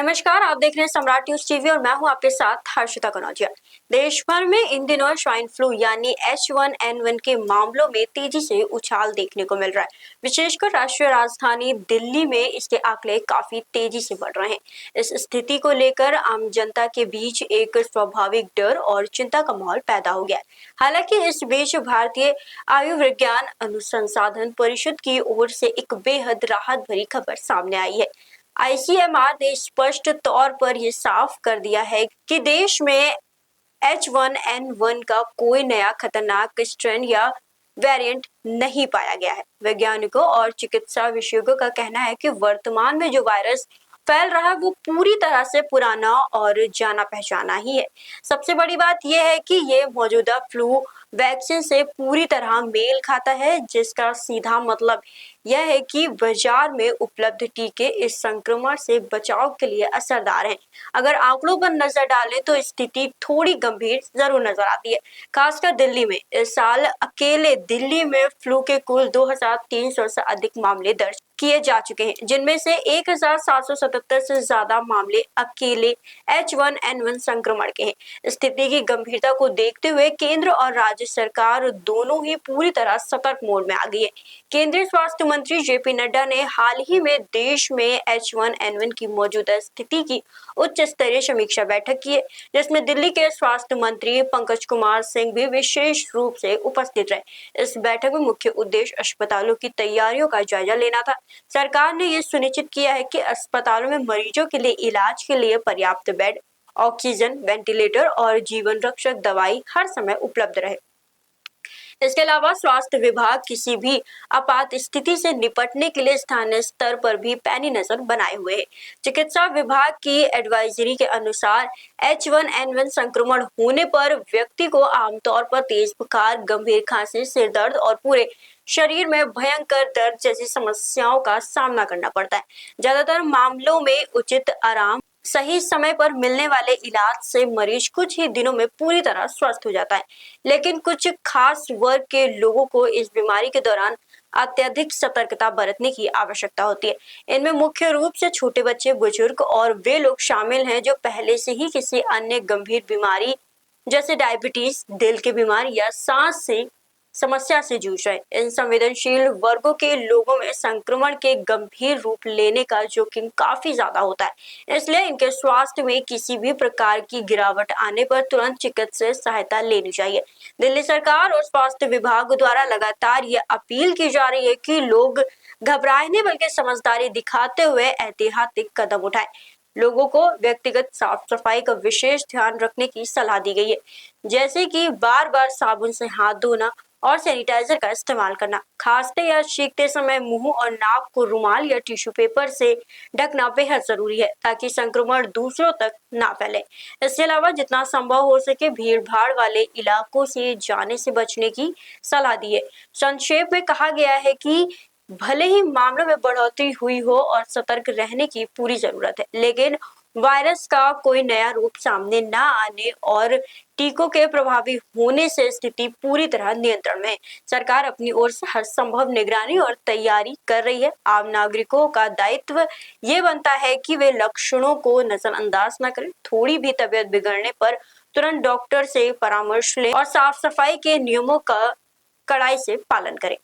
नमस्कार, आप देख रहे हैं सम्राट न्यूज टीवी और मैं हूं आपके साथ हर्षिता कनौजिया। देश भर में इन दिनों स्वाइन फ्लू यानी H1N1 के मामलों में तेजी से उछाल देखने को मिल रहा है। विशेषकर राष्ट्रीय राजधानी दिल्ली में इसके आंकड़े काफी तेजी से बढ़ रहे हैं। इस स्थिति को लेकर आम जनता के बीच एक स्वाभाविक डर और चिंता का माहौल पैदा हो गया है। हालांकि इस बीच भारतीय आयुर्विज्ञान अनुसंधान परिषद की ओर से एक बेहद राहत भरी खबर सामने आई है। आईसीएमआर ने स्पष्ट तौर पर यह साफ कर दिया है कि देश में H1N1 का कोई नया खतरनाक स्ट्रेन या वेरिएंट नहीं पाया गया है। वैज्ञानिकों और चिकित्सा विशेषज्ञों का कहना है कि वर्तमान में जो वायरस फैल रहा है वो पूरी तरह से पुराना और जाना पहचाना ही है। सबसे बड़ी बात यह है कि ये मौजूदा फ्लू वैक्सीन से पूरी तरह मेल खाता है, जिसका सीधा मतलब यह है कि बाजार में उपलब्ध टीके इस संक्रमण से बचाव के लिए असरदार हैं। अगर आंकड़ों पर नजर डालें तो स्थिति थोड़ी गंभीर जरूर नजर आती है, खासकर दिल्ली में। इस साल अकेले दिल्ली में फ्लू के कुल 2300 से अधिक मामले दर्ज किए जा चुके हैं, जिनमें से 1777 से ज्यादा मामले अकेले H1N1 संक्रमण के हैं। स्थिति की गंभीरता को देखते हुए केंद्र और राज्य सरकार दोनों ही पूरी तरह सतर्क मोड में आ गई है। केंद्रीय स्वास्थ्य मंत्री जेपी नड्डा ने हाल ही में देश में H1N1 की मौजूदा स्थिति की उच्च स्तरीय समीक्षा बैठक की है, जिसमें दिल्ली के स्वास्थ्य मंत्री पंकज कुमार सिंह भी विशेष रूप से उपस्थित रहे। इस बैठक में मुख्य उद्देश्य अस्पतालों की तैयारियों का जायजा लेना था। सरकार ने यह सुनिश्चित किया है कि अस्पतालों में मरीजों के लिए इलाज के लिए पर्याप्त बेड, ऑक्सीजन, वेंटिलेटर और जीवन रक्षक दवाई हर समय उपलब्ध रहे। इसके अलावा स्वास्थ्य विभाग किसी भी आपात स्थिति से निपटने के लिए स्थानीय स्तर पर भी पैनी नजर बनाए हुए है। चिकित्सा विभाग की एडवाइजरी के अनुसार H1N1 संक्रमण होने पर व्यक्ति को आमतौर पर तेज बुखार, गंभीर खांसी, सिर दर्द और पूरे शरीर में भयंकर दर्द जैसी समस्याओं का सामना करना पड़ता है। ज्यादातर मामलों में उचित आराम, सही समय पर मिलने वाले इलाज से मरीज कुछ ही दिनों में पूरी तरह स्वस्थ हो जाता है। लेकिन कुछ खास वर्ग के लोगों को इस बीमारी के दौरान अत्यधिक सतर्कता बरतने की आवश्यकता होती है। इनमें मुख्य रूप से छोटे बच्चे, बुजुर्ग और वे लोग शामिल हैं जो पहले से ही किसी अन्य गंभीर बीमारी जैसे डायबिटीज, दिल की बीमारी या सांस से समस्या से जूझ रहे। इन संवेदनशील वर्गों के लोगों में संक्रमण के गंभीर रूप लेने का जोखिम काफी ज्यादा होता है, इसलिए इनके स्वास्थ्य में किसी भी प्रकार की गिरावट आने पर तुरंत चिकित्सीय सहायता लेनी चाहिए। दिल्ली सरकार और स्वास्थ्य विभाग द्वारा लगातार ये अपील की जा रही है कि लोग घबराए नहीं बल्कि समझदारी दिखाते हुए एहतियाती कदम उठाएं। लोगों को व्यक्तिगत साफ सफाई का विशेष ध्यान रखने की सलाह दी गई है, जैसे कि बार बार साबुन से हाथ धोना और सैनिटाइजर का इस्तेमाल करना। खांसते या छींकते समय मुंह और नाक को रुमाल या टिश्यू पेपर से ढकना बेहद जरूरी है, ताकि संक्रमण दूसरों तक ना फैले। इसके अलावा जितना संभव हो सके भीड़ भाड़ वाले इलाकों से जाने से बचने की सलाह दी है। संक्षेप में कहा गया है कि भले ही मामलों में बढ़ोतरी हुई हो और सतर्क रहने की पूरी जरूरत है, लेकिन वायरस का कोई नया रूप सामने ना आने और टीकों के प्रभावी होने से स्थिति पूरी तरह नियंत्रण में है। सरकार अपनी ओर से हर संभव निगरानी और तैयारी कर रही है। आम नागरिकों का दायित्व ये बनता है कि वे लक्षणों को नजरअंदाज न करें। थोड़ी भी तबीयत बिगड़ने पर तुरंत डॉक्टर से परामर्श लें और साफ सफाई के नियमों का कड़ाई से पालन करें।